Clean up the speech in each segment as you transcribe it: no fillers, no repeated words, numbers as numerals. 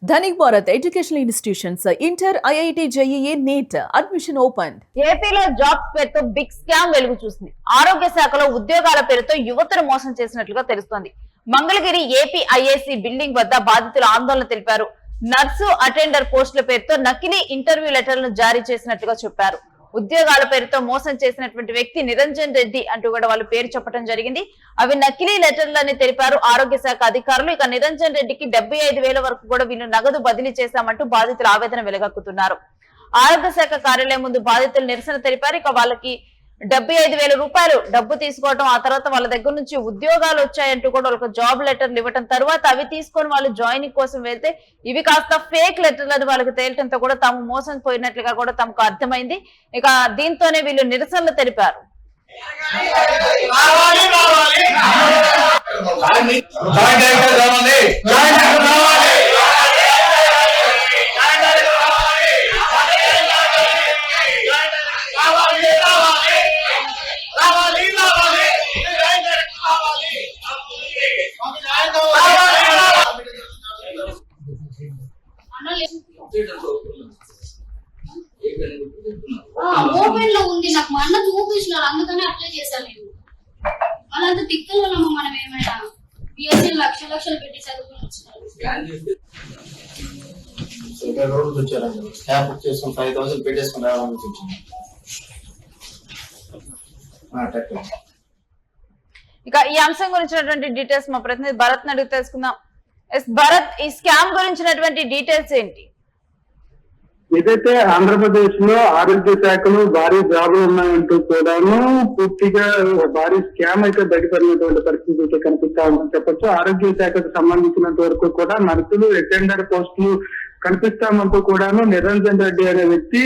Dhanik Bharat educational institutions inter IIT JEE NEET admission open. ఏపీలో jobs పేరుతో big scam వెలుగు చూసింది. ఆరోగ్య శాఖలో ఉద్యోగాల పేరుతో యువతను మోసం చేసినట్లుగా తెలుస్తోంది. మంగళగిరి ఏపీ ఐఏసీ బిల్డింగ్ వద్ద బాధితులు ఆందోళన తెలిపారు. నర్సు అటెండర్ పోస్టుల పేరుతో నకిలీ ఇంటర్వ్యూ లెటర్లను జారీ చేసినట్లుగా చెప్పారు. ఉద్యోగాల పేరుతో మోసం చేసినటువంటి వ్యక్తి నిరంజన్ రెడ్డి అంటూ కూడా వాళ్ళు పేరు చెప్పడం జరిగింది. అవి నకిలీ లెటర్లని తెలిపారు ఆరోగ్య శాఖ అధికారులు. ఇక నిరంజన్ రెడ్డికి 75,000 వరకు కూడా వీళ్ళు నగదు బదిలీ చేశామంటూ బాధితులు ఆవేదన వెలగక్కుతున్నారు. ఆరోగ్య శాఖ కార్యాలయం ముందు బాధితులు నిరసన తెలిపారు. ఇక వాళ్ళకి 75,000 రూపాయలు డబ్బు తీసుకోవడం, ఆ తర్వాత వాళ్ళ దగ్గర నుంచి ఉద్యోగాలు వచ్చాయంటూ కూడా వాళ్ళకి జాబ్ లెటర్లు ఇవ్వడం, తర్వాత అవి తీసుకొని వాళ్ళు జాయినింగ్ కోసం వెళ్తే ఇవి కాస్త ఫేక్ లెటర్లను వాళ్ళకి తేలటంతో కూడా తాము మోసం పోయినట్లుగా కూడా తమకు అర్థమైంది. ఇక దీంతోనే వీళ్ళు నిరసనలు తెలిపారు. ఓపెన్ లో ఉంది, నాకు మా అన్న చూపించినారు, అందుకని అప్లై చేశాను నేను. అలాంటి తిక్కల వల్ల మనం ఏమైనా బిఎస్సీ లక్షలు పెట్టి చదువుకుని వచ్చినారు. ఇక ఈ అంశం గురించినటువంటి డీటెయిల్స్ మా ప్రతినిధి భరత్ అడిగి తెలుసుకుందాం. భరత్, ఈ స్కామ్ గురించినటువంటి డీటెయిల్స్ ఏంటి? ఏదైతే ఆంధ్రప్రదేశ్ లో ఆరోగ్య శాఖలో భారీ జాబులు ఉన్నాయంటూ కూడాను పూర్తిగా భారీ స్కామ్ అయితే బయటపడినటువంటి పరిస్థితి అయితే కనిపిస్తా ఉందని చెప్పొచ్చు. ఆరోగ్య శాఖకు సంబంధించినంత వరకు కూడా నర్సులు, అటెండర్ పోస్టులు కనిపిస్తామంటూ కూడాను నిరంజన్ రెడ్డి అనే వ్యక్తి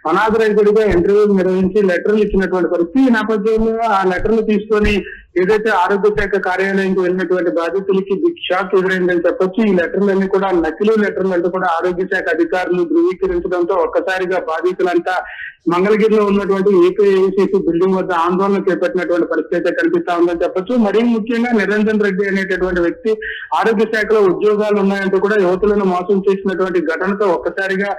అనాథరైజ్డ్ గా ఇంటర్వ్యూలు నిర్వహించి లెటర్లు ఇచ్చినటువంటి పరిస్థితి. ఈ నేపథ్యంలో ఆ లెటర్లు తీసుకొని ఏదైతే ఆరోగ్య శాఖ కార్యాలయానికి వెళ్ళినటువంటి బాధితులకి బిగ్ షాక్ ఎదురైందని చెప్పొచ్చు. ఈ లెటర్లన్నీ కూడా నకిలీ లెటర్లు అంటూ కూడా ఆరోగ్య శాఖ అధికారులు ధృవీకరించడంతో ఒక్కసారిగా బాధితులంతా మంగళగిరిలో ఉన్నటువంటి ఏపీఐసీసీ బిల్డింగ్ వద్ద ఆందోళన చేపట్టినటువంటి పరిస్థితి అయితే కనిపిస్తా ఉందని చెప్పొచ్చు. మరీ ముఖ్యంగా నిరంజన్ రెడ్డి అనేటటువంటి వ్యక్తి ఆరోగ్య శాఖలో ఉద్యోగాలు ఉన్నాయంటూ కూడా యువతులను మోసం చేసినటువంటి ఘటనతో ఒక్కసారిగా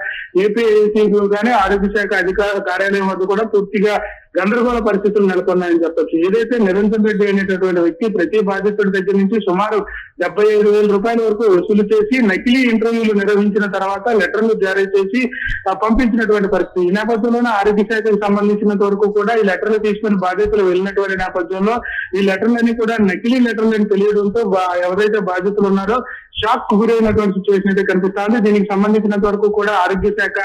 ఏపీఐసీలో కానీ ఆరోగ్య శాఖ అధికార కార్యాలయం వద్ద కూడా పూర్తిగా గందరగోళ పరిస్థితులు నెలకొన్నాయని చెప్పొచ్చు. ఏదైతే నిరంజన్ రెడ్డి అనేటటువంటి వ్యక్తి ప్రతి బాధితుడి దగ్గర నుంచి సుమారు 75,000 రూపాయల వరకు వసూలు చేసి నకిలీ ఇంటర్వ్యూలు నిర్వహించిన తర్వాత లెటర్లు జారీ చేసి పంపించినటువంటి పరిస్థితి. ఈ నేపథ్యంలోనే ఆరోగ్య శాఖకు సంబంధించినంత వరకు కూడా ఈ లెటర్లు తీసుకుని బాధితులు వెళ్ళినటువంటి నేపథ్యంలో ఈ లెటర్లన్నీ కూడా నకిలీ లెటర్లని తెలియడంతో ఎవరైతే బాధితులు ఉన్నారో షాక్ గురైనటువంటి సిచ్యువేషన్ అయితే కనిపిస్తుంది. దీనికి సంబంధించినంత వరకు కూడా ఆరోగ్య శాఖ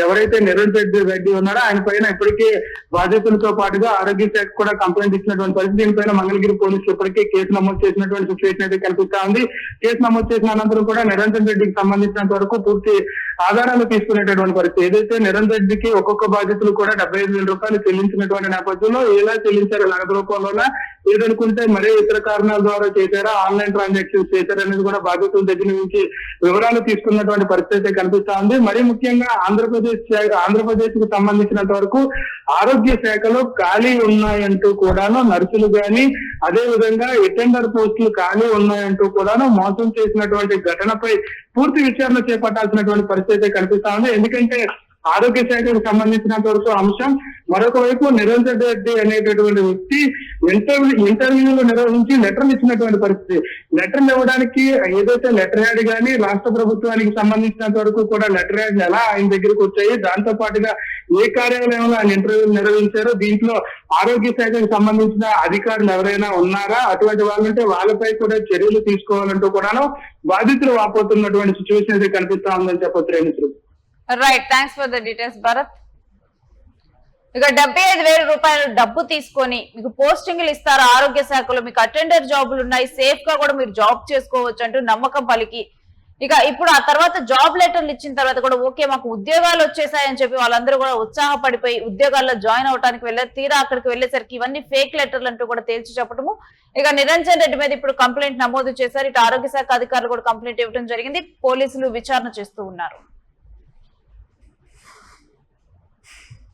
ఎవరైతే నిరంజన్ రెడ్డి ఉన్నారో ఆయన పైన ఇప్పటికే బాధితులతో పాటుగా ఆరోగ్య శాఖ కూడా కంప్లైంట్ ఇచ్చినటువంటి పరిస్థితి. దీనిపైన మంగళగిరి పోలీసులు ఇప్పటికే కేసు నమోదు చేసినటువంటి సిచ్యువేషన్ అయితే కనిపిస్తా ఉంది. కేసు నమోదు చేసిన అనంతరం కూడా నిరంజన్ రెడ్డికి సంబంధించినంత వరకు పూర్తి ఆధారాలు తీసుకునేటటువంటి పరిస్థితి. ఏదైతే నిరంజన్ రెడ్డికి ఒక్కొక్క బాధితులు కూడా 75,000 రూపాయలు చెల్లించినటువంటి నేపథ్యంలో ఎలా చెల్లించారు, నగదు రూపంలోనే ఏదనుకుంటే మరే ఇతర కారణాల ద్వారా చేశారా, ఆన్లైన్ ట్రాన్సాక్షన్స్ చేశారా అనేది కూడా బాధితుల దగ్గర నుంచి వివరాలు తీసుకున్నటువంటి పరిస్థితి కనిపిస్తా ఉంది. మరీ ముఖ్యంగా ఆంధ్రప్రదేశ్ కు సంబంధించినంత వరకు ఆరోగ్య శాఖలో ఖాళీ ఉన్నాయంటూ కూడాను నర్సులు గాని అదే విధంగా అటెండర్ పోస్టులు ఖాళీ ఉన్నాయంటూ కూడాను మోసం చేసినటువంటి ఘటనపై పూర్తి విచారణ చేపట్టాల్సినటువంటి పరిస్థితి కనిపిస్తా ఉంది. ఎందుకంటే ఆరోగ్య శాఖకు సంబంధించినంత వరకు అంశం, మరొక వైపు నిరంజన్ రెడ్డి అనేటటువంటి వ్యక్తి ఇంటర్వ్యూలు నిర్వహించి లెటర్లు ఇచ్చినటువంటి పరిస్థితి. లెటర్లు ఇవ్వడానికి ఏదైతే లెటర్ యాడ్ గానీ రాష్ట్ర ప్రభుత్వానికి సంబంధించినంత వరకు కూడా లెటర్ యాడ్ ఎలా ఆయన దగ్గరకు వచ్చాయి, దాంతో పాటుగా ఏ కార్యాలయంలో ఆయన ఇంటర్వ్యూలు నిర్వహించారో, దీంట్లో ఆరోగ్య శాఖకు సంబంధించిన అధికారులు ఎవరైనా ఉన్నారా, అటువంటి వాళ్ళంటే వాళ్ళపై కూడా చర్యలు తీసుకోవాలంటూ కూడాను బాధితులు వాపోతున్నటువంటి సిచ్యువేషన్ అయితే కనిపిస్తా ఉందని చెప్పొచ్చు. Renusri, right, thanks for the details Bharat. ఇక 75,000 రూపాయలు డబ్బు తీసుకొని మీకు పోస్టింగ్లు ఇస్తారు ఆరోగ్య శాఖలో, మీకు అటెండర్ జాబులు ఉన్నాయి, సేఫ్ గా కూడా మీరు జాబ్ చేసుకోవచ్చు అంటూ నమ్మకం పలికి ఇక ఇప్పుడు ఆ తర్వాత జాబ్ లెటర్లు ఇచ్చిన తర్వాత కూడా ఓకే మాకు ఉద్యోగాలు వచ్చేసాయని చెప్పి వాళ్ళందరూ కూడా ఉత్సాహపడిపోయి ఉద్యోగాల్లో జాయిన్ అవడానికి వెళ్ళారు. తీరా అక్కడికి వెళ్ళేసరికి ఇవన్నీ ఫేక్ లెటర్లు అంటూ కూడా తేల్చి చెప్పడము. ఇక నిరంజన్ రెడ్డి మీద ఇప్పుడు కంప్లైంట్ నమోదు చేశారు. ఇటు ఆరోగ్య శాఖ అధికారులు కూడా కంప్లైంట్ ఇవ్వడం జరిగింది. పోలీసులు విచారణ చేస్తూ ఉన్నారు.